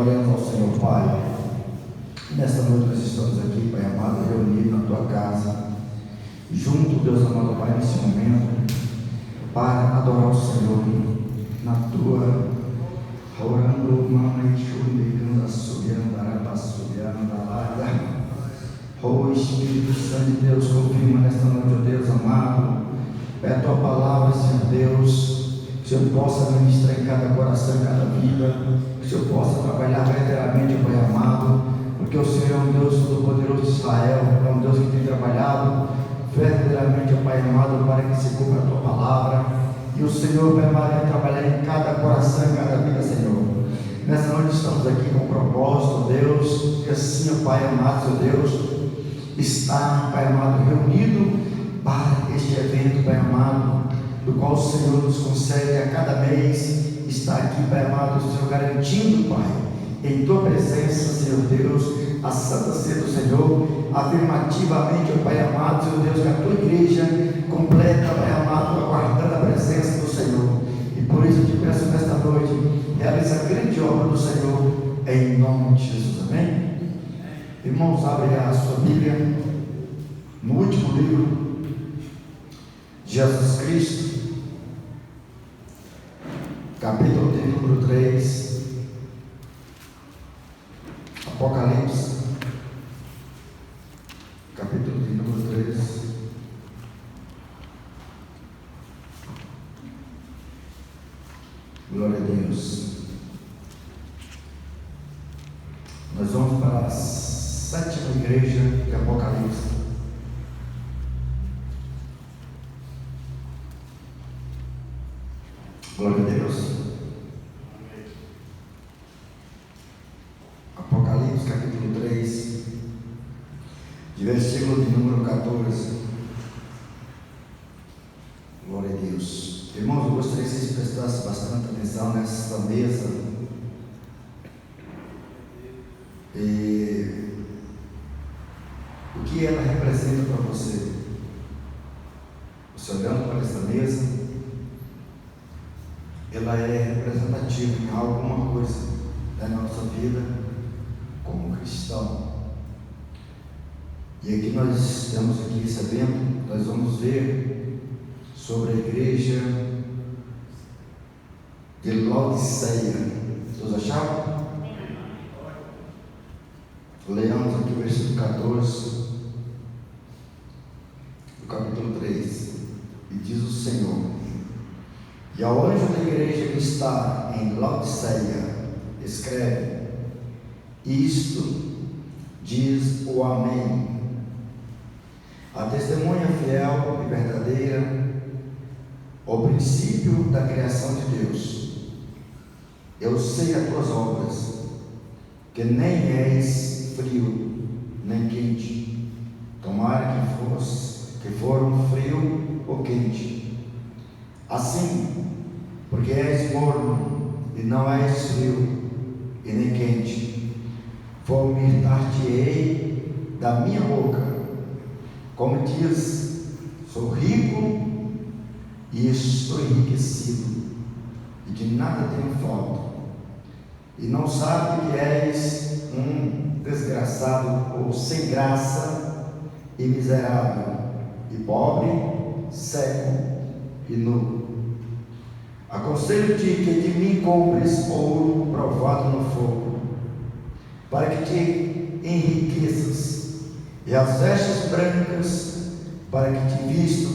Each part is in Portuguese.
Oremos ao Senhor. Pai, nesta noite nós estamos aqui, Pai amado, reunidos na Tua casa, junto, Deus amado Pai, nesse momento, para adorar o Senhor na Tua, orando, mamãe, chumicando, assobiando, arabassobiando, alaga. Oh Espírito Santo de Deus, confirma nesta noite, ó Deus amado, é a Tua palavra, Senhor Deus, que o Senhor possa ministrar em cada coração, em cada vida, que o Senhor possa trabalhar verdadeiramente, Pai amado, porque o Senhor é um Deus todo-poderoso de Israel, é um Deus que tem trabalhado verdadeiramente, Pai amado, para que se cumpra a Tua palavra, e o Senhor, Pai amado, vai trabalhar em cada coração, em cada vida, Senhor. Nessa noite estamos aqui com um propósito, Deus, que assim, ó Pai amado, Senhor Deus, está, Pai amado, reunido para este evento, Pai amado, do qual o Senhor nos concede a cada mês, está aqui, Pai amado, o Senhor garantindo, Pai, em Tua presença, Senhor Deus, a santa ceia do Senhor, afirmativamente, ó Pai amado, Senhor Deus, que a Tua igreja completa, Pai amado, aguardando a presença do Senhor, e por isso eu te peço nesta noite, realiza a grande obra do Senhor, em nome de Jesus, amém? Irmãos, abre a sua Bíblia no último livro de Jesus Cristo, capítulo de número 3, Apocalipse, capítulo de número 3. Glória a Deus. Nós vamos para a sétima igreja de Apocalipse. Glória a Deus. Apocalipse capítulo 3, de versículo de número 14. Glória a Deus. Irmãos, eu gostaria que vocês prestassem bastante atenção nessa mesa. E o que ela representa para você? Você olhando para essa mesa, ela é representativa em alguma coisa da nossa vida como cristão. E aqui nós temos aqui esse evento, nós vamos ver sobre a igreja de Laodiceia. Todos acharam? Leamos aqui o versículo 14 do capítulo 3, e diz o Senhor: e ao anjo da igreja que está em Laodiceia, escreve: isto diz o Amém, a testemunha fiel e verdadeira, o princípio da criação de Deus. Eu sei as tuas obras, que nem és frio nem quente. Tomara que foram frio ou quente. Assim, porque és morno e não és frio e nem quente, vomitar-te-ei da minha boca. Como diz, sou rico e estou enriquecido, e de nada tenho falta, e não sabe que és um desgraçado ou sem graça e miserável, e pobre, cego e nu. Aconselho-te que de mim compres ouro provado no fogo, para que te enriqueças, e as vestes brancas, para que te vistam,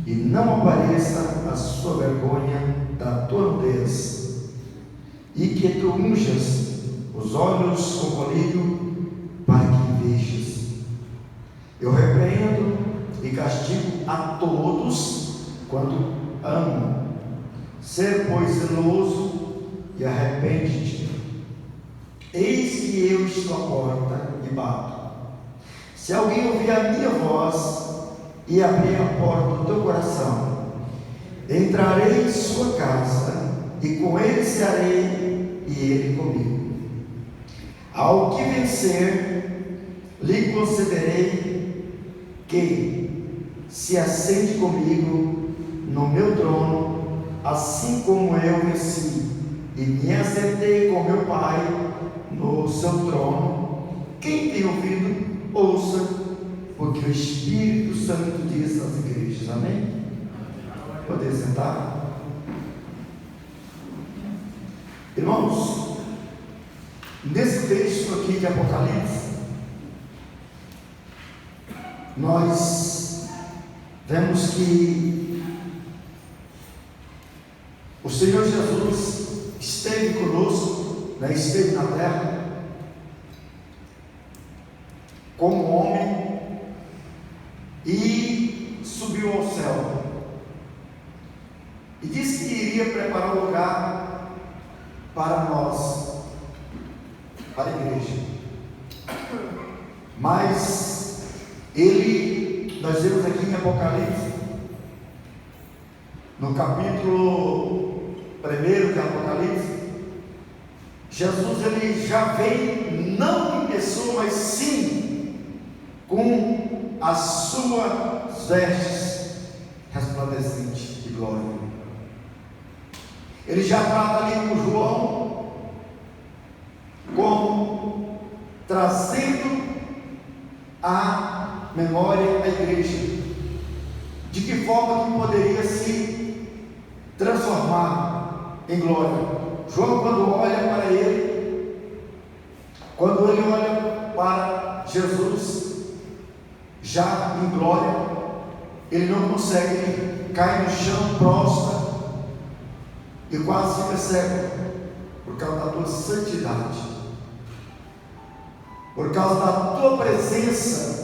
e não apareça a sua vergonha da tua nudez, e que tu unjas os olhos com colírio, para que vejas. Eu repreendo e castigo a todos quando amo. Ser, pois, zeloso e arrepende-te. Eis que eu estou à porta e bato. Se alguém ouvir a minha voz e abrir a porta do teu coração, entrarei em sua casa e com ele cearei e ele comigo. Ao que vencer, lhe concederei que se assente comigo no meu trono, assim como eu venci e me assentei com meu Pai no seu trono. Quem tem ouvido, ouça, porque o Espírito Santo diz às igrejas. Amém? Poder sentar? Irmãos, nesse texto aqui de Apocalipse, nós vemos que o Senhor Jesus esteve conosco, esteve na terra como homem e subiu ao céu e disse que iria preparar um lugar para nós, para a igreja. Mas nós vemos aqui em Apocalipse, no capítulo 1 de Apocalipse, Jesus ele já vem não em pessoa, mas sim com as suas vestes resplandecentes de glória. Ele já trata ali com João como trazendo a memória da igreja, de que forma que poderia se transformar em glória. João, quando olha para ele, quando ele olha para Jesus já em glória, ele não consegue, ele cai no chão, prostra e quase fica cego, por causa da tua santidade, por causa da tua presença,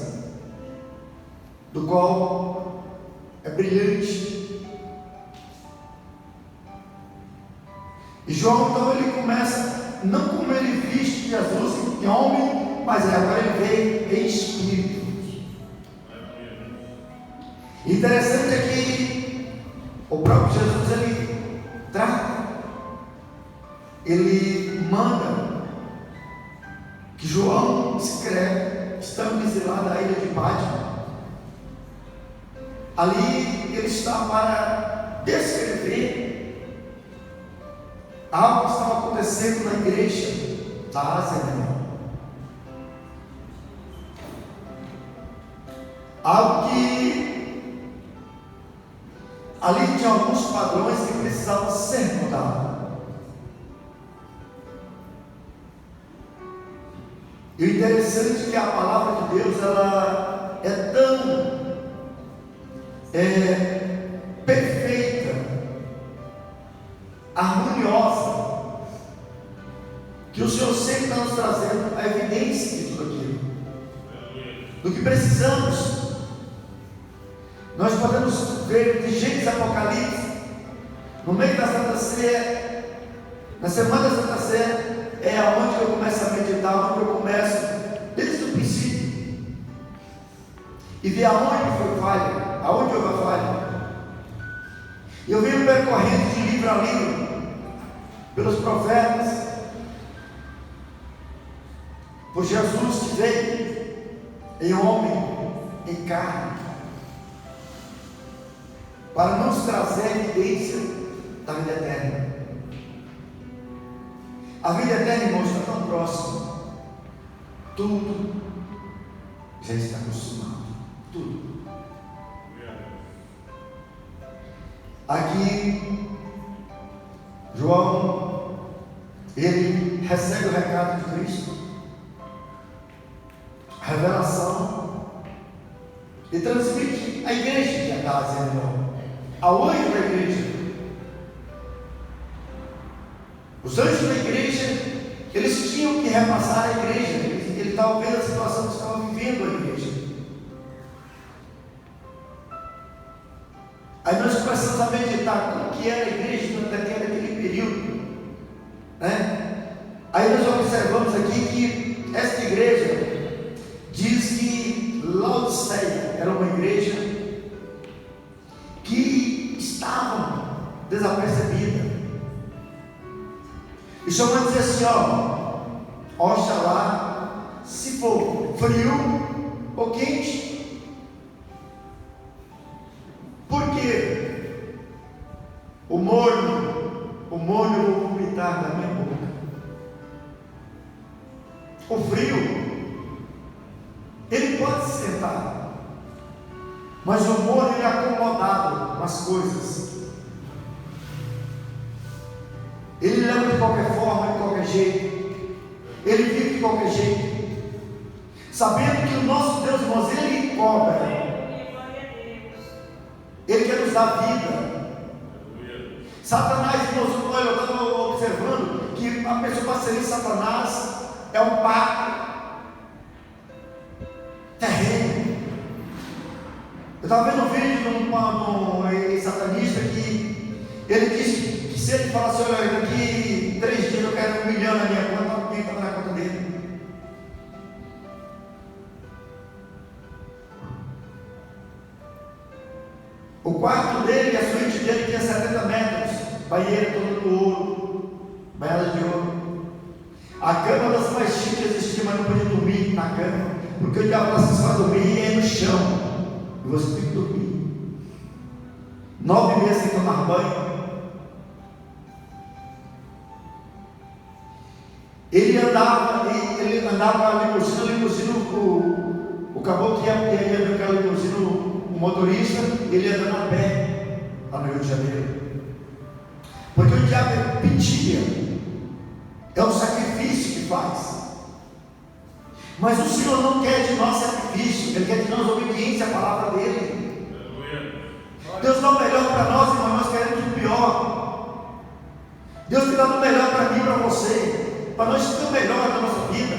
do qual é brilhante. E João então ele começa, não como ele viste Jesus em homem, mas agora ele veio em espírito. Interessante é que o próprio Jesus ele trata, ele manda que João escreve, estando exilado na ilha de Patmos. Ali ele está para descrever algo que estava acontecendo na igreja da Ásia Menor, algo que ali tinha alguns padrões que precisavam ser mudados. E o interessante é que a palavra de Deus ela é tão perfeita, harmoniosa, que o Senhor sempre está nos trazendo a evidência de tudo aquilo, do que precisamos. Nós podemos ver de Gênesis a Apocalipse, no meio da Santa Ceia, na semana da Santa Ceia, é aonde eu começo a meditar, onde eu começo desde o princípio e ver aonde foi falha, aonde houve falha. Eu venho percorrendo de livro a livro, pelos profetas, por Jesus que veio em homem, em carne, para nos trazer a evidência da vida eterna. A vida eterna, irmãos, está tão próxima. Tudo já está consumado. Tudo. Aqui, João, ele recebe o recado de Cristo, a revelação, e transmite à igreja de Ásia Menor, ao anjo da igreja. Os anjos da igreja, eles tinham que repassar a igreja, ele estava vendo a situação que estava vivendo a igreja. Aí nós começamos a meditar como que era a igreja naquele período, né? Aí nós observamos aqui que esta igreja diz que Laodiceia era uma igreja que estava desapercebida. E chamou a dizer assim: oxalá, se for frio ou quente. Por quê? O morno eu vou vomitar da minha boca. o frio, ele pode se esquentar, mas o humor ele é acomodado com as coisas. Ele leva de qualquer forma, de qualquer jeito. Ele vive de qualquer jeito, sabendo que o nosso Deus, irmãos, Ele cobra. Ele quer nos dar vida. Satanás, irmãos, olha, eu estava observando que a pessoa para servir Satanás é um pacto terreno. Eu estava vendo um vídeo de um satanista que ele disse que se ele falasse, olha, daqui 3 dias eu quero 1 milhão na minha conta, alguém estava na conta dele. O quarto dele, a suíte dele tinha 70 metros, banheiro todo de ouro, banhada de ouro. A cama das mais chiques existia, mas não podia dormir na cama, porque o diabo assim, só dormir e é no chão, e você tem que dormir. 9 meses sem tomar banho. Ele andava a limusine, o caboclo ia ver aquela limusine, o motorista, ele andando a pé, lá no Rio de Janeiro. Porque o diabo pedia, é um sacrifício que faz. Mas o Senhor não quer de nós sacrifício, Ele quer de nós obediência à palavra dEle. Deus dá o melhor para nós, irmãos, nós queremos o pior. Deus tem dado o melhor para mim e para você, para nós ter o melhor na nossa vida.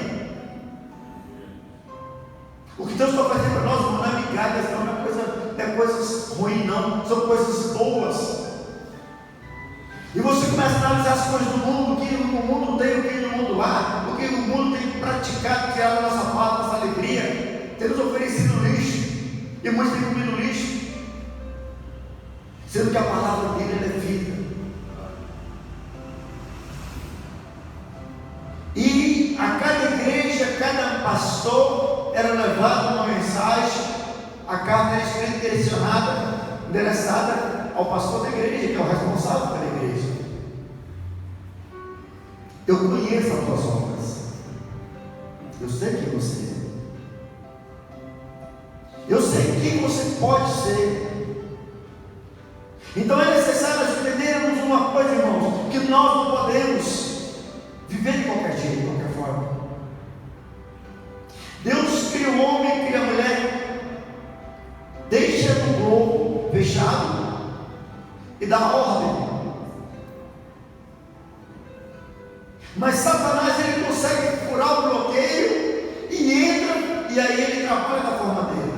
O que Deus está fazendo para nós, não é migalhas, não é coisas ruins, não, são coisas boas. E você começa a analisar as coisas do mundo, o que o mundo tem, o que no mundo há, o que o mundo tem praticado, tirar da nossa paz, da nossa alegria, tem nos oferecido lixo, e muitos têm comido lixo, sendo que a palavra dele é vida. E a cada igreja, cada pastor era levado uma mensagem, a carta era escrita endereçada ao pastor da igreja, que é o responsável pela igreja. Eu conheço as tuas obras, eu sei quem você é, eu sei quem você pode ser. Então é necessário nós entendermos uma coisa, irmãos, que nós não podemos viver de qualquer jeito, de qualquer forma. Deus cria o homem, cria a mulher, deixa o globo fechado e dá ordem. Mas Satanás, ele consegue furar o bloqueio e entra, e aí ele trabalha da forma dele.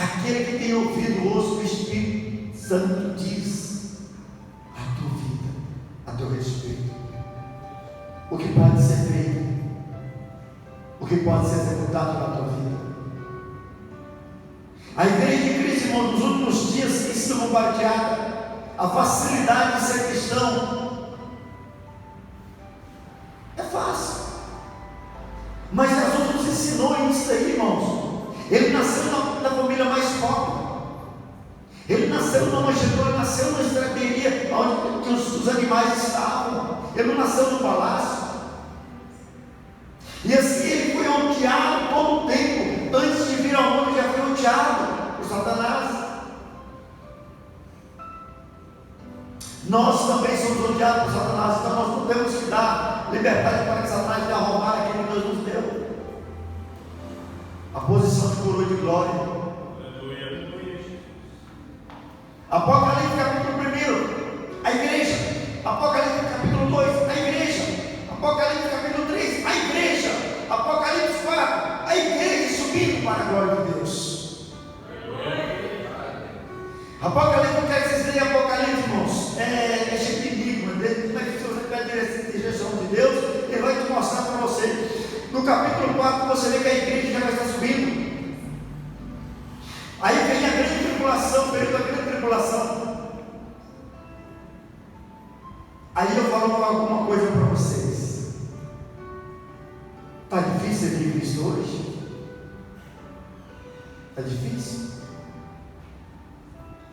Aquele que tem ouvido, ouça o Espírito Santo diz a tua vida, a teu respeito, o que pode ser feito, o que pode ser executado na tua vida. A igreja de Cristo, irmão, nos últimos dias tem sido bombardeada. A facilidade de ser cristão é fácil, mas Jesus nos ensinou isso aí, irmãos. Ele nasceu na família mais pobre, ele nasceu numa manjedoura, nasceu numa estrangeria onde os animais estavam. Ele não nasceu no palácio. E assim ele foi odiado todo o tempo. Antes de vir ao mundo, já foi odiado por Satanás. Nós também somos odiados por Satanás. Então nós não temos que dar liberdade para que Satanás venha roubar aquilo que Deus nos deu, a posição de coroa de glória. Apocalipse capítulo 1, a igreja. Apocalipse capítulo 2, a igreja. Apocalipse capítulo 3, a igreja. Apocalipse 4, a igreja subindo para a glória de Deus. Apocalipse, quer que vocês leiam Apocalipse, irmãos? É cheio de enigma. Se você pede a direção de Deus, Ele vai te mostrar para você. No capítulo 4, você vê que a igreja já vai estar subindo. Aí vem a grande tribulação, o período da grande tribulação. Aí eu falo alguma coisa para vocês. Está difícil ser de Cristo hoje? Está difícil?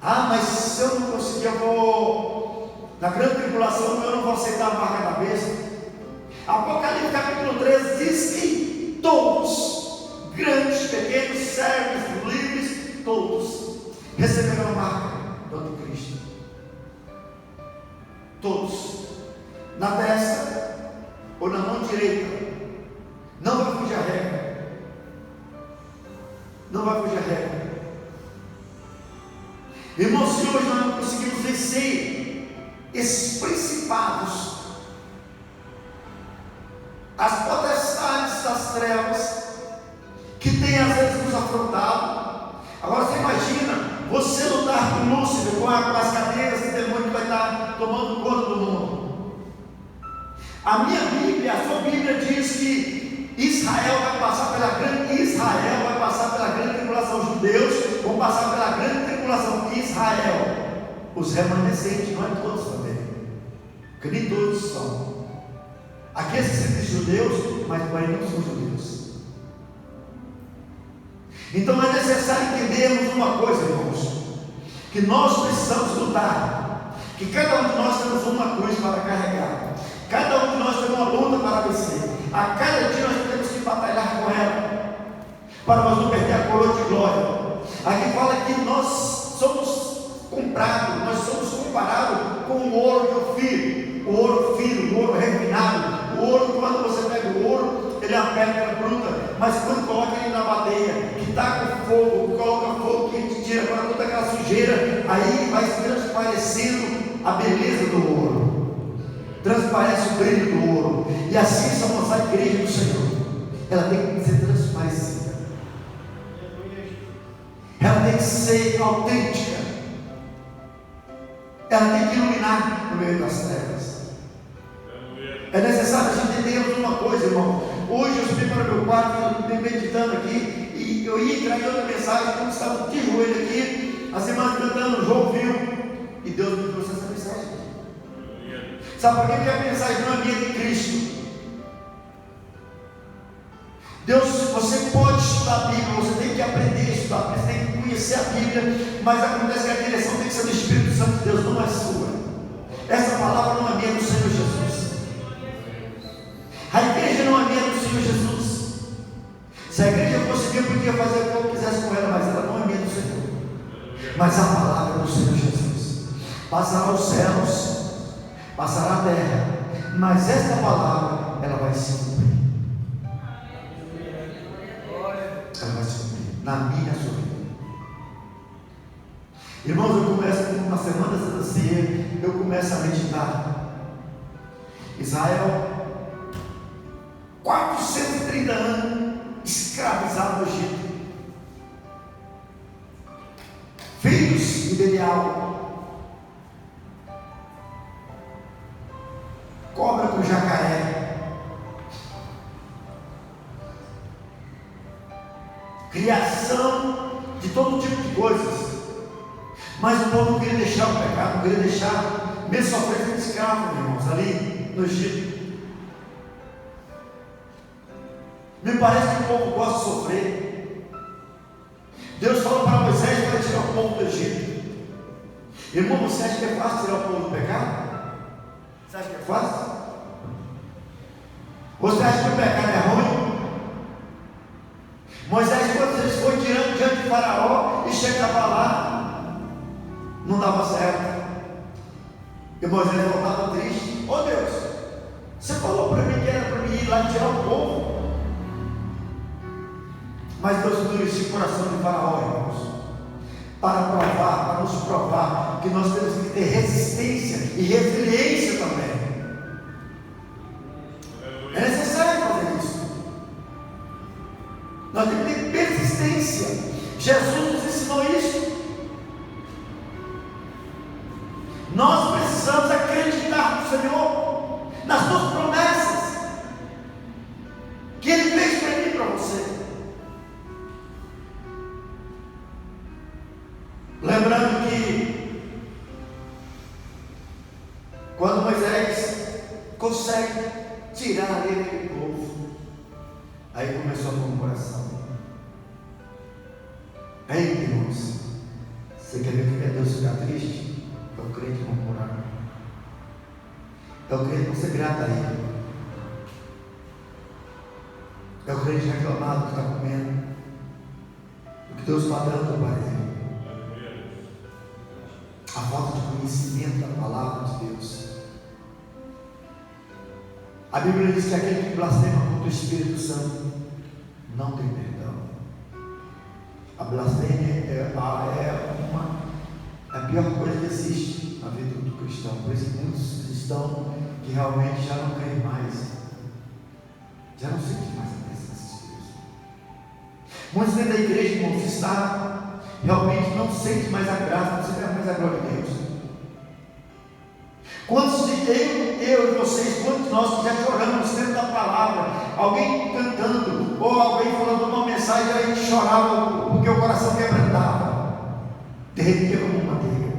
Ah, mas se eu não conseguir, eu vou, na grande tribulação, eu não vou aceitar a marca da besta. Apocalipse capítulo 13 diz que todos, grandes, pequenos, servos, livres, todos receberão a marca do anticristo. Todos, na testa ou na mão direita. Não vai fugir a regra. Não vai fugir a regra. Irmãos, se hoje nós não conseguimos vencer esses principados, as potestades das trevas, que tem às vezes nos afrontado. Agora você imagina você lutar com Lúcifer, com as cadeiras do demônio que vai estar tomando conta do mundo. A minha Bíblia, a sua Bíblia diz que Israel vai passar pela grande tribulação, os judeus vão passar pela grande tribulação. Israel, os remanescentes, não é todos também, porque nem todos são. Aqueles que se dizem judeus, mas porém não são judeus. Então é necessário entendermos uma coisa, irmãos, que nós precisamos lutar, que cada um de nós temos uma cruz para carregar, cada um de nós tem uma luta para vencer. A cada dia nós temos que batalhar com ela, para nós não perder a coroa de glória. Aqui fala que nós somos comprados, nós somos comparados com o ouro de Ofir, o ouro fino, o ouro refinado. O ouro, quando você pega o ouro, ele é uma pedra bruta, mas quando coloca ele na bateia, que está com fogo, coloca fogo, que tira para toda aquela sujeira, aí vai transparecendo a beleza do ouro, transparece o brilho do ouro. E assim somos a igreja do Senhor. Ela tem que ser transparecida, ela tem que ser autêntica, ela tem que iluminar no meio das trevas. É necessário a gente entender uma coisa, irmão. Hoje eu subi para o meu quarto, meditando aqui, e eu ia entrar em outra mensagem, quando estava de joelho aqui, as irmãs cantando, o João viu, e Deus me trouxe essa mensagem. Sabe por que a mensagem não é minha, de Cristo? Deus, você pode estudar a Bíblia, você tem que aprender a estudar, você tem que conhecer a Bíblia, mas acontece que a direção tem que ser do Espírito Santo de Deus, não é sua. Essa palavra não é minha, do Senhor Jesus. A igreja não é minha, do Senhor Jesus. Se a igreja fosse minha, eu podia fazer o que eu quisesse com ela, mas ela não é minha, do Senhor. Mas a palavra é do Senhor Jesus. Passará os céus, passará a terra, mas esta palavra, ela vai se cumprir. Ela vai se cumprir na minha sua vida. Irmãos, eu começo na semana da ceia, eu começo a meditar. Israel, 430 anos escravizado no Egito, filhos de Belial, cobra com jacaré, criação de todo tipo de coisas, mas o povo não queria deixar o pecado, não queria deixar, mesmo sofrendo de escravo, irmãos, ali no Egito. Me parece que o povo gosta de sofrer. Deus falou para Moisés para tirar o povo do Egito. Irmão, você acha que é fácil tirar o povo do pecado? Você acha que é fácil? Você acha que o pecado é ruim? Moisés, quantas vezes foi tirando diante de Faraó e chegava lá, não dava certo. E Moisés voltava triste. Oh Deus, você falou para mim que era para mim ir lá tirar o povo. Mas Deus endureceu o coração de Faraó, irmãos, para nos provar que nós temos que ter resistência e resiliência também. É necessário fazer isso. Nós temos que ter persistência. Jesus nos ensinou isso. Nós precisamos acreditar no Senhor, nas suas promessas, que Ele fez para mim e para você. Lembrando que quando Moisés consegue tirar a lei daquele povo, aí começou a murmuração. Ei, irmãos, você quer ver que é Deus ficar triste? É o crente murmurar, é o crente não ser grato a Ele. crente reclamar do que está comendo, do que Deus está dando para ele. A falta de conhecimento da palavra de Deus. A Bíblia diz que aquele que blasfema contra o Espírito Santo não tem perdão. A blasfêmia é a pior coisa que existe na vida do cristão. Por isso muitos cristãos que realmente já não creem mais, já não sentem mais a presença de Deus. Muitos dentro da igreja, irmãos, está realmente não sente mais a graça, não sente mais a glória de Deus. Quantos de eu e vocês, quantos de nós que já choramos dentro da palavra, alguém cantando, ou alguém falando uma mensagem, a gente chorava porque o coração quebrantava, derretia como uma manteiga.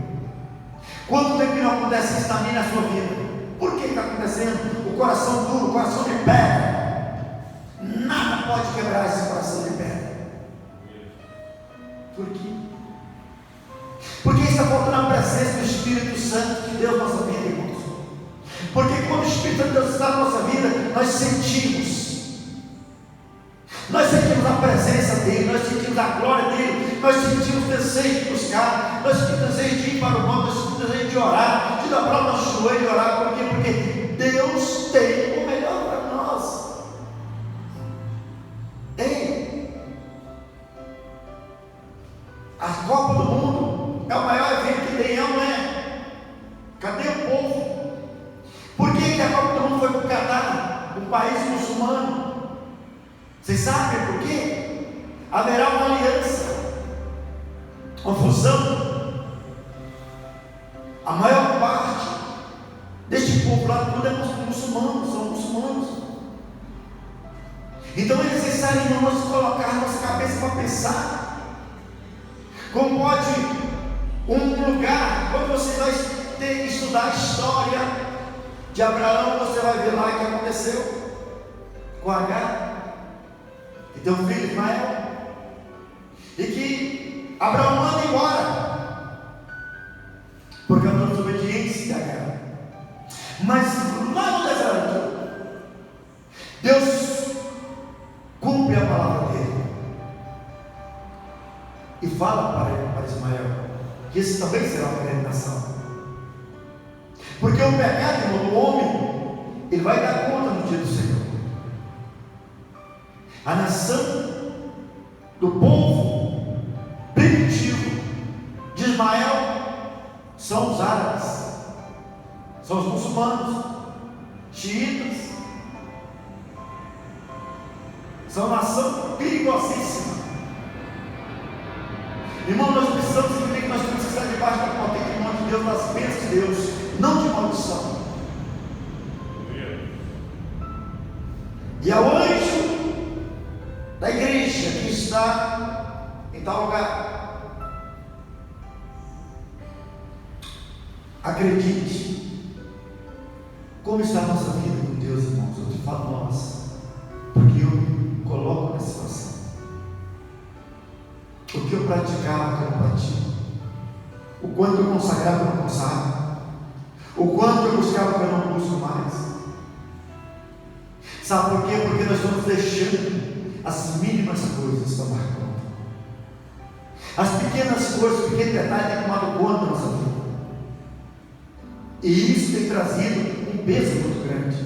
Quanto tempo que não acontece isso também na sua vida? Por que está acontecendo? O coração duro, o coração de pedra, nada pode quebrar esse coração de pedra. Por quê? Porque está faltando a presença do Espírito Santo de Deus na nossa vida, irmãos. Porque quando o Espírito Santo de Deus está na nossa vida, nós sentimos a presença dele, nós sentimos a glória dele, nós sentimos o desejo de buscar, nós sentimos o desejo de ir para o mundo, nós sentimos o desejo de orar, de dobrar o nosso joelho e orar. Por quê? Porque Deus tem o melhor para nós. Ei, a Copa do Mundo é o maior evento que tem, não é? Cadê o povo? Por que a Copa do Mundo foi para o Catar, um país muçulmano? Vocês sabem por quê? Haverá uma aliança, uma fusão. A maior parte deste povo lá tudo é muçulmano, são muçulmanos. Então é necessário, irmão, nós colocar nossa cabeça para pensar. Como pode um lugar, quando você vai ter que estudar a história de Abraão, você vai ver lá o que aconteceu com Agar, que tem um filho Ismael, e que Abraão manda embora por causa da desobediência de Agar. Mas lá no deserto, Deus cumpre a palavra dele e fala para Ismael que esse também será uma grande nação. Porque o pecado, irmão, do homem, ele vai dar conta no dia do Senhor. A nação do povo primitivo de Ismael são os árabes, são os muçulmanos, xiitas, são nação perigosíssima. Irmão, nós precisamos entender que nós temos que estar debaixo da potente mão de Deus, das bênçãos de Deus, não de maldição. E ao anjo da igreja que está em tal lugar, acredite, como está a nossa vida com Deus, irmãos. Eu te falo nós, porque eu me coloco nessa situação. O que eu praticava, o que eu não pratico, o quanto eu consagrava, o que eu não consagro, o quanto eu buscava, o que eu não busco mais. Sabe por quê? Porque nós estamos deixando as mínimas coisas tomar conta. As pequenas coisas, os pequenos detalhes têm tomado conta da nossa vida. E isso tem trazido um peso muito grande.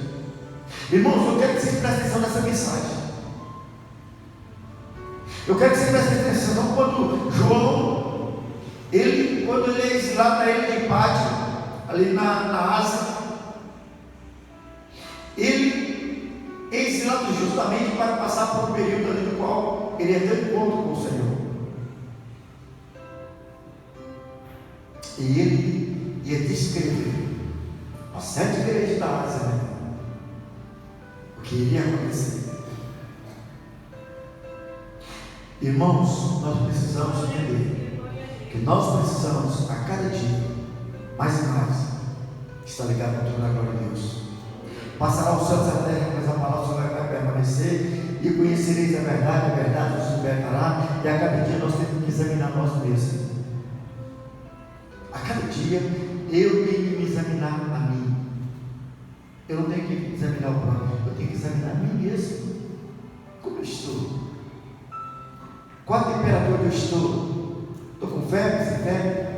Irmãos, eu quero que vocês prestem atenção nessa mensagem. Eu quero que você preste atenção quando João, quando ele é exilado na ilha de Pátio, ali na Ásia, ele é exilado justamente para passar por um período ali no qual ele ia ter encontro com o Senhor. E ele ia descrever as 7 igrejas da Ásia, né? O que iria acontecer. Irmãos, nós precisamos entender que nós precisamos a cada dia, mais e mais, estar ligado com toda a glória de Deus. Passará os céus e a terra, mas a palavra só vai permanecer, e conhecereis a verdade vos libertará. E a cada dia nós temos que examinar nós mesmos. A cada dia eu tenho que me examinar a mim. Eu não tenho que examinar o próximo, eu tenho que examinar a mim mesmo. Como eu estou? Qual a temperatura eu estou? Estou com febre, sem febre?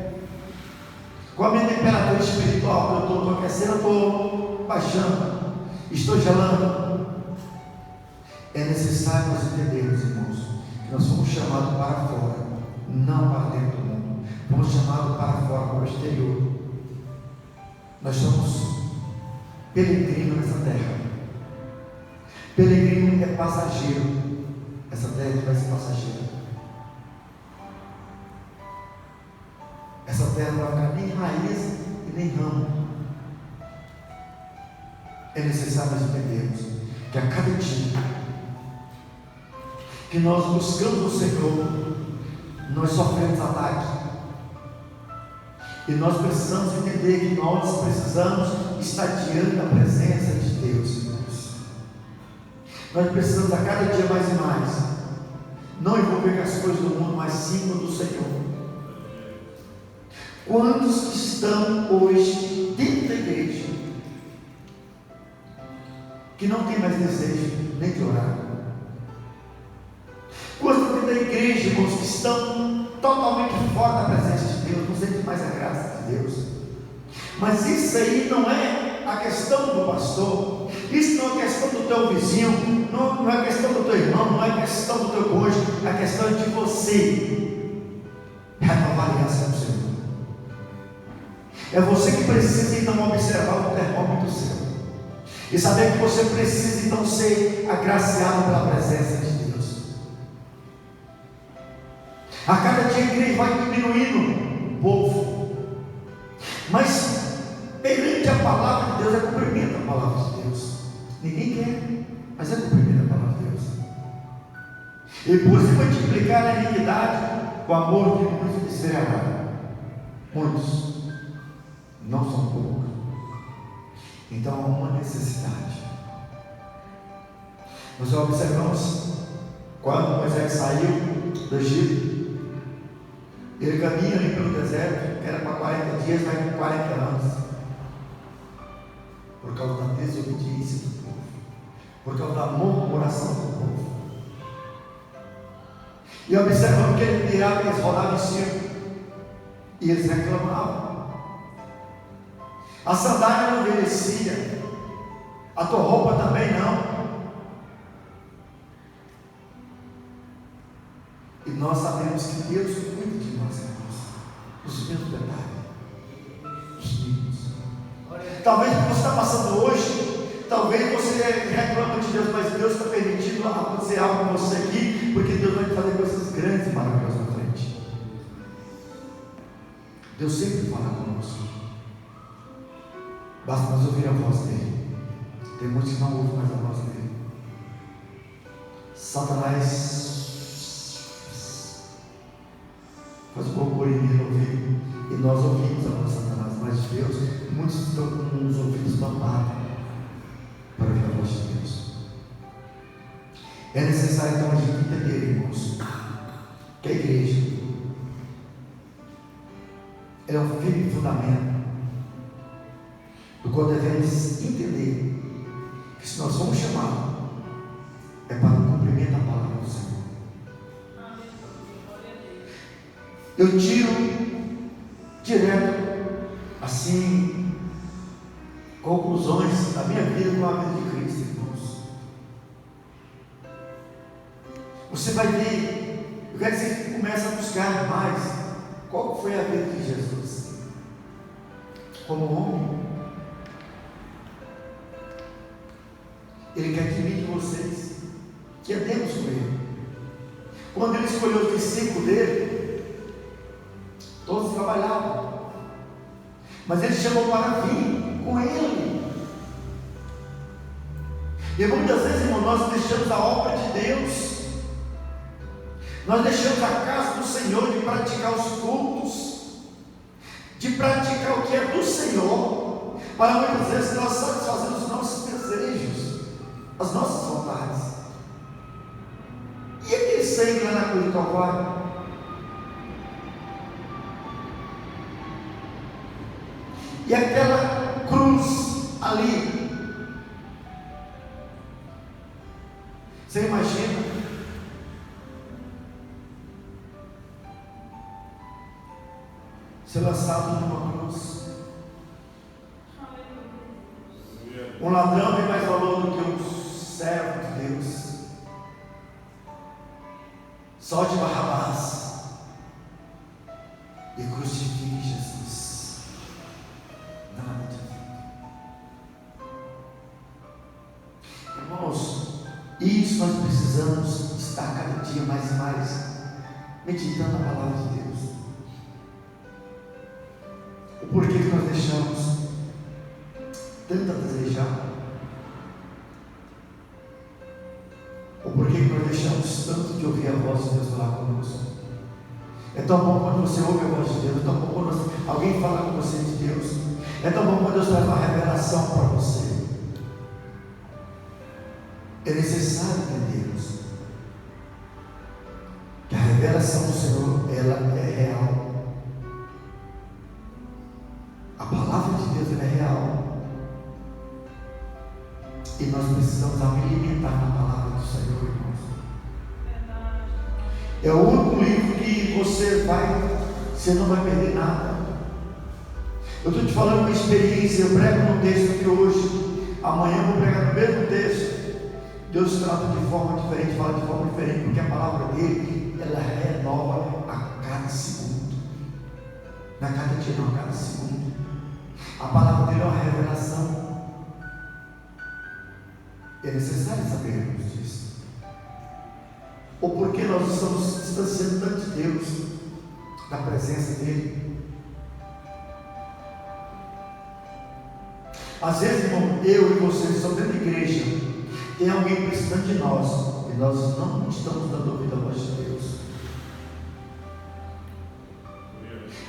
Qual a minha temperatura espiritual? Eu estou aquecendo, eu estou baixando, estou gelando. É necessário nós entendermos, irmãos, que nós fomos chamados para fora, não para dentro do mundo. Fomos chamados para fora, para o exterior. Nós somos peregrinos nessa terra. Peregrino é passageiro. Essa terra vai ser passageira. Essa terra não vai ficar nem raiz e nem ramo. É necessário nós entendermos que a cada dia que nós buscamos o Senhor, nós sofremos ataque. E nós precisamos entender que nós precisamos estar diante da presença de Deus, irmãos. Nós precisamos a cada dia mais e mais não envolver com as coisas do mundo, mas sim com o do Senhor. Quantos que estão hoje dentro da igreja que não tem mais desejo nem de orar? Quantos dentro da igreja, irmãos, que estão totalmente fora da presença de Deus, não sentem mais a graça de Deus? Mas isso aí não é a questão do pastor, isso não é questão do teu vizinho, não é questão do teu irmão, não é questão do teu cônjuge, a questão é de você renovar a aliança com o Senhor. É você que precisa então observar o termômetro seu e saber que você precisa então ser agraciado pela presença de Deus. A cada dia a igreja vai diminuindo o povo, mas perante a palavra de Deus é cumprimento a palavra de Deus. Ninguém quer, mas é cumprimento a palavra de Deus. E por se multiplicar a iniquidade, o amor de muitos esfriará. Muitos, não são poucos. Então há uma necessidade. Nós observamos quando Moisés saiu do Egito, ele caminha ali pelo deserto, que era para 40 dias, vai com 40 anos, por causa da desobediência do povo, por causa da murmuração do povo. E observamos que ele virava e eles rodavam em círculo, e eles reclamavam. A sandália não envelhecia, a tua roupa também não. E nós sabemos que Deus cuida de nós, irmãos, os meus detalhes, os mínimos. Talvez o que você está passando hoje, talvez você reclama de Deus, mas Deus está permitindo acontecer algo com você aqui, porque Deus vai fazer coisas grandes e maravilhosas na frente. Deus sempre fala conosco. Basta nós ouvir a voz dele. Tem muitos que não ouvem mais a voz dele. Satanás faz um burburinho no ouvido, e nós ouvimos a voz de Satanás, mas Deus, muitos estão com os ouvidos tampados para ouvir a voz de Deus. É necessário então a gente entender, irmãos, que a igreja é um firme fundamento do qual devemos entender que se nós somos chamados é para o cumprimento da palavra do Senhor. Eu tiro direto assim conclusões da minha vida com a vida de Cristo, irmãos. Você vai ver, eu quero que você comece a buscar mais qual foi a vida de Jesus como homem. Ele quer de mim e de vocês que andemos com ele. Quando ele escolheu os discípulos dele, todos trabalhavam, mas ele chamou para vir com ele. E muitas vezes, irmão, nós deixamos a obra de Deus, nós deixamos a casa do Senhor de praticar os cultos, de praticar o que é do Senhor, para muitas vezes nós satisfazemos os nossos desejos, as nossas vontades. E aquele sangue lá na cruz do Calvário? E aquela cruz ali? Você imagina ser lançado numa cruz. Um ladrão tem mais valor do que um servo de Deus. Solte Barrabás e crucifique Jesus. Nada de vida. Irmãos, isso nós precisamos estar cada dia mais e mais meditando a palavra de Deus. O porquê que nós deixamos tanto a desejar? O porquê que nós deixamos tanto de ouvir a voz de Deus falar conosco? É tão bom quando você ouve a voz de Deus, é tão bom quando alguém fala com você de Deus, é tão bom quando Deus traz uma revelação para você. É necessário entendermos que a revelação do Senhor, ela é real. A palavra de Deus, ela é real. E nós precisamos alimentar na palavra do Senhor, irmãos. É o único livro que você não vai perder nada. Eu estou te falando uma experiência. Eu prego no texto aqui hoje, amanhã eu vou pregar no mesmo texto. Deus trata de forma diferente, fala de forma diferente, porque a palavra dele, ela renova a cada segundo. Não a cada dia, não, a cada segundo. A palavra dele é uma revelação. É necessário sabermos disso. Ou porque nós estamos distanciando tanto de Deus, da presença dele. Às vezes, irmão, eu e você estamos dentro da igreja, tem alguém precisando de nós, e nós não estamos dando ouvido à voz de Deus.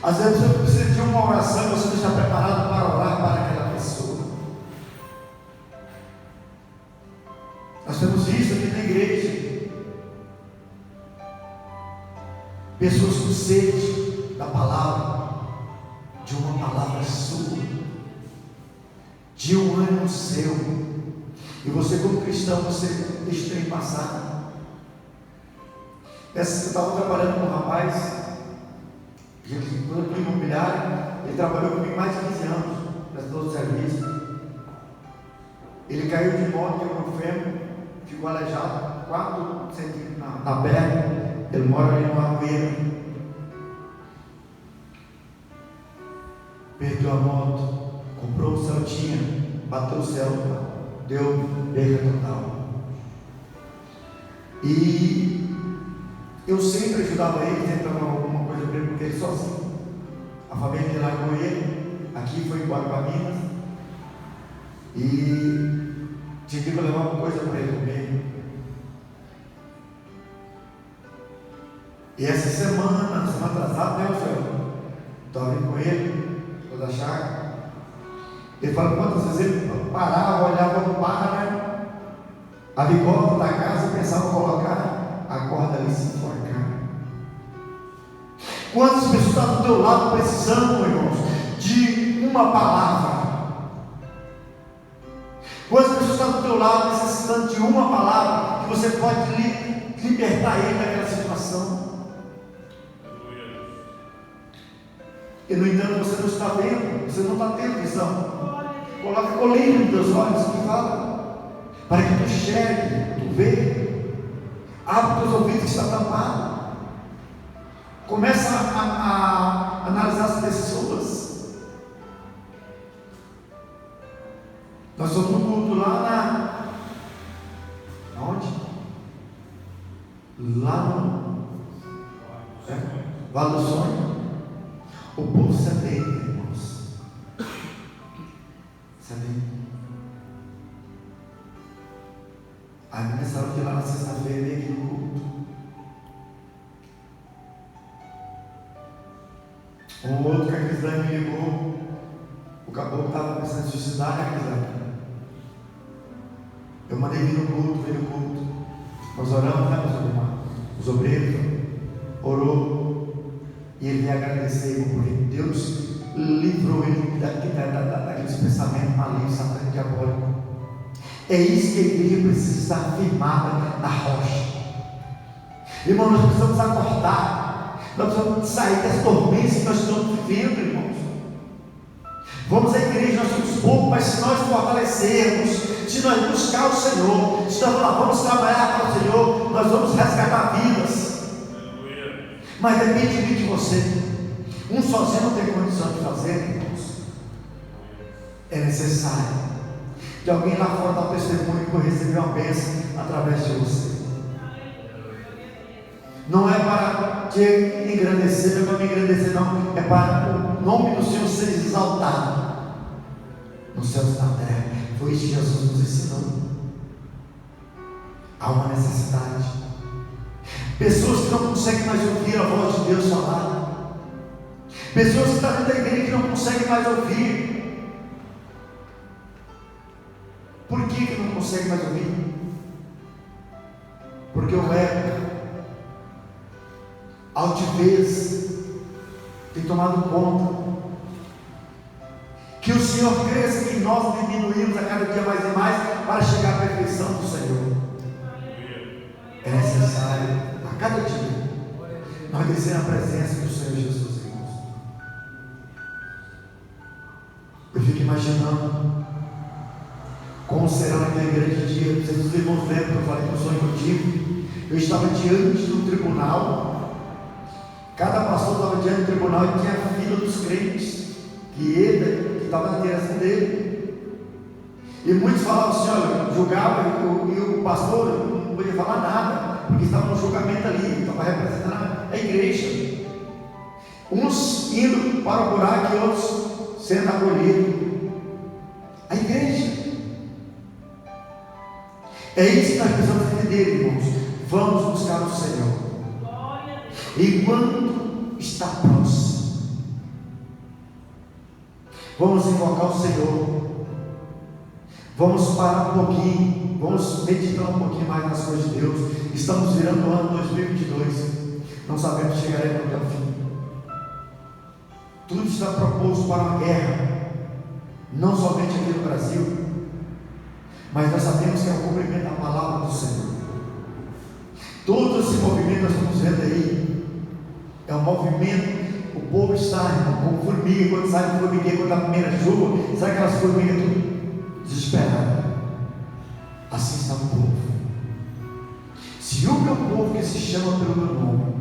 Às vezes você precisa de uma oração, você não está preparado para orar para aquela pessoa. Nós temos visto aqui na igreja pessoas com sede da palavra, de uma palavra sua, de um ânimo seu. E você, como cristão, você deixa o trem passar. Essa, eu estava trabalhando com um rapaz, quando eu fui imobiliário, ele trabalhou comigo mais de 15 anos, prestou serviço. Ele caiu de moto, quebrou o fêmur, ficou aleijado, 4 centímetros na perna. Ele mora ali numa aveira. Perdeu a moto, comprou um Celtinha, bateu o céu, deu perda total. E eu sempre ajudava ele, sempre dava alguma coisa para ele, porque ele sozinho. A família dele largou ele, aqui foi embora para Minas, e tinha que levar alguma coisa para ele comer. E essa semana atrasada, né, senhor? Estava vindo com ele, toda a chácara. Ele fala quantas vezes ele parava, olhava no par, a bigorna da casa e pensava em colocar a corda ali e se enforcar. Quantas pessoas estão do teu lado precisando, irmãos, de uma palavra? Quantas pessoas estão do teu lado necessitando de uma palavra que você pode libertar ele daquela situação? E no entanto você não está vendo, você não está tendo visão. Coloca colírio nos teus olhos que fala, para que tu enxergue, tu vê. Abre os teus ouvidos que está tampado. Começa a analisar as pessoas. Nós somos no culto lá onde? Lá no Vale do Sonho. O povo sedento, irmãos. Sedento. Aí nessa hora de lá na sexta-feira, veio aqui no culto. Um outro que a Crislane me ligou. O caboclo estava pensando em suicidar, né, Crislane? Eu mandei vir no culto, veio no culto. Nós oramos, né, meus irmãos? Os obreiros orou. E ele veio agradecer, porque Deus livrou ele daqueles pensamentos malignos, satânicos, diabólicos. É isso que a igreja precisa estar firmada na rocha. Irmão, nós precisamos acordar. Nós precisamos sair das dormências que nós estamos vivendo, irmãos. Vamos à igreja, nós somos poucos, mas se nós fortalecermos, se nós buscar o Senhor, se nós vamos trabalhar para o Senhor, nós vamos resgatar vidas. Mas depende de mim e de você. Um sozinho não tem condição de fazer, irmãos. É necessário que alguém lá fora dá testemunho que eu recebi uma bênção através de você. Não é para te engrandecer, não é para me engrandecer, não. É para o nome do Senhor ser exaltado nos céus e na terra. Foi isso que Jesus nos ensinou. Há uma necessidade. Pessoas que não conseguem mais ouvir a voz de Deus falar. Pessoas que estão dentro da igreja que não conseguem mais ouvir. Por que não conseguem mais ouvir? Porque o ego, a altivez tem tomado conta. Que o Senhor cresça e nós diminuímos a cada dia mais e mais para chegar à perfeição do Senhor. É necessário a cada dia nós descer a presença do Senhor Jesus, irmãos. Eu fico imaginando como será naquele grande dia. Vocês irmãos lembram que eu falei que eu sonho contigo? Eu estava diante do tribunal. Cada pastor estava diante do tribunal e tinha a fila dos crentes, que ele estava na direção dele. E muitos falavam assim: olha, julgava, e o pastor não podia falar nada, porque estava no julgamento ali, estava representando a igreja. Uns indo para o buraco e outros sendo acolhidos. A igreja. É isso que nós precisamos entender, irmãos. Vamos buscar o Senhor. Enquanto está próximo, vamos invocar o Senhor. Vamos parar um pouquinho. Vamos meditar um pouquinho mais nas coisas de Deus. Estamos virando o ano 2022. Não sabemos se chegaremos até o fim. Tudo está proposto para uma guerra, não somente aqui no Brasil, mas nós sabemos que é o cumprimento da palavra do Senhor. Todo esse movimento nós estamos vendo aí é um movimento. O povo está, irmão, como formiga. Quando sai do formigueiro, quando dá a primeira chuva, sai aquelas formigas tudo desesperadas. Assim está o povo. Se o meu povo, que se chama pelo meu nome,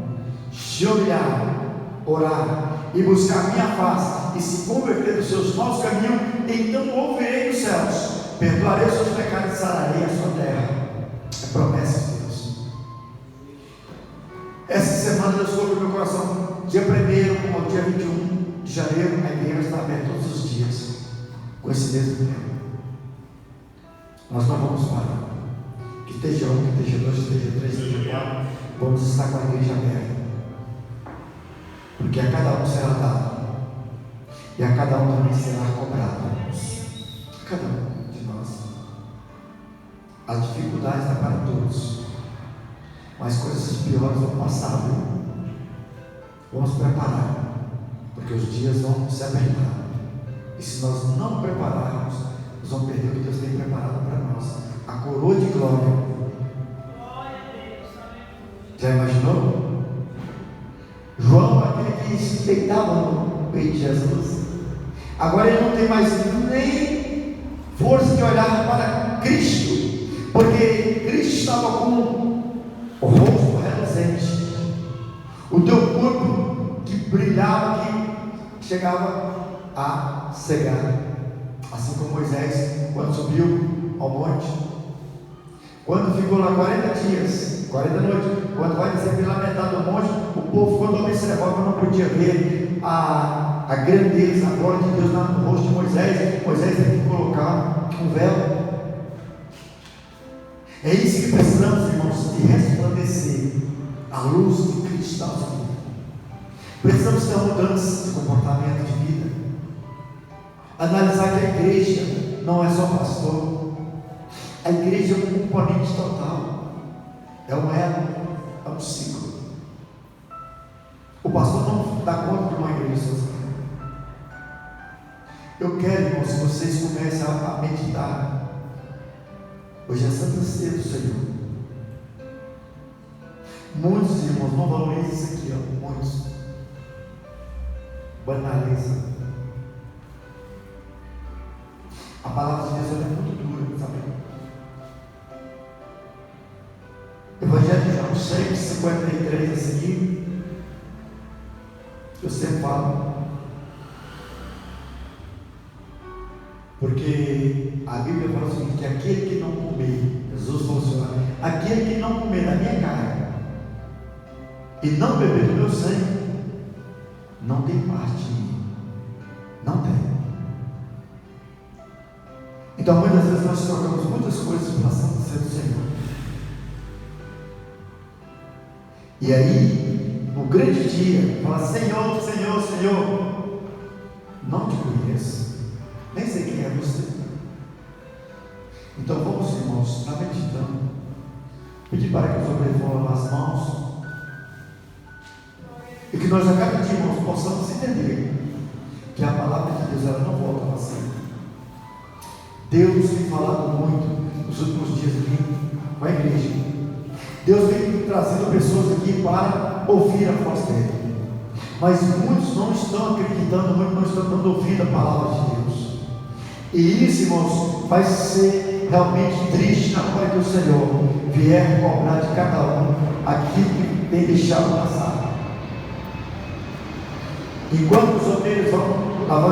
se humilhar, orar e buscar a minha face e se converter dos seus maus caminhos, então ouvirei dos céus, perdoarei os seus pecados e sararei a sua terra. É promessa de Deus. Essa semana Deus colocou no meu coração, dia 1º ao dia 21 de janeiro, a igreja está aberta todos os dias, com esse mesmo tema. Nós não vamos parar. Que esteja 1, que esteja 2, que esteja 3, que esteja 4, vamos estar com a igreja aberta. Porque a cada um será dado, e a cada um também será cobrado. A cada um de nós. As dificuldades dá para todos, mas coisas piores vão passar, viu? Vamos preparar, porque os dias vão se apertar. E se nós não prepararmos, nós vamos perder o que Deus tem preparado para nós, a coroa de glória. Já imaginou? João, aquele que se deitava no peito de Jesus, agora ele não tem mais nem força de olhar para Cristo, porque Cristo estava com o rosto reluzente, o teu corpo que brilhava, que chegava a cegar, assim como Moisés, quando subiu ao monte, quando ficou lá 40 dias, 40 noites, quando vai descer pela metade do monte, o povo, quando observava, não podia ver a grandeza, a glória de Deus no rosto de Moisés. Moisés teve que colocar um véu. É isso que precisamos, irmãos, de resplandecer a luz de Cristo na nossa vida. Precisamos ter uma mudança de comportamento de vida. Analisar que a igreja não é só pastor. A igreja é um componente total. É um elo, é um ciclo. O pastor não dá conta de uma igreja sozinha. Eu quero, irmãos, que vocês comecem a meditar. Hoje é Santa Ceia do Senhor. Muitos irmãos não valorizam isso aqui, ó. Muitos banalizam. A palavra de Deus é muito dura, sabe? Evangelho de João 6:53 a seguir, eu sempre falo, porque a Bíblia fala o seguinte: que aquele que não comer, Jesus falou assim, aquele que não comer da minha carne e não beber do meu sangue, não tem parte em mim. Não tem. Então muitas vezes nós trocamos muitas coisas pela santa ceia do Senhor. E aí, no grande dia, fala: Senhor, Senhor, Senhor, não te conheço, nem sei quem é você. Então vamos, irmãos, estar meditando, pedir para que os obreiros vão lavar as mãos, e que nós a cada dia, irmãos, possamos entender que a palavra de Deus, ela não volta vazia. Deus tem falado muito nos últimos dias aqui com a igreja. Deus vem trazendo pessoas aqui para ouvir a voz dele, mas muitos não estão acreditando, muitos não estão dando ouvido a palavra de Deus. E isso, irmãos, vai ser realmente triste na hora que o Senhor vier cobrar de cada um aquilo que tem deixado passar. Enquanto os obreiros vão lavar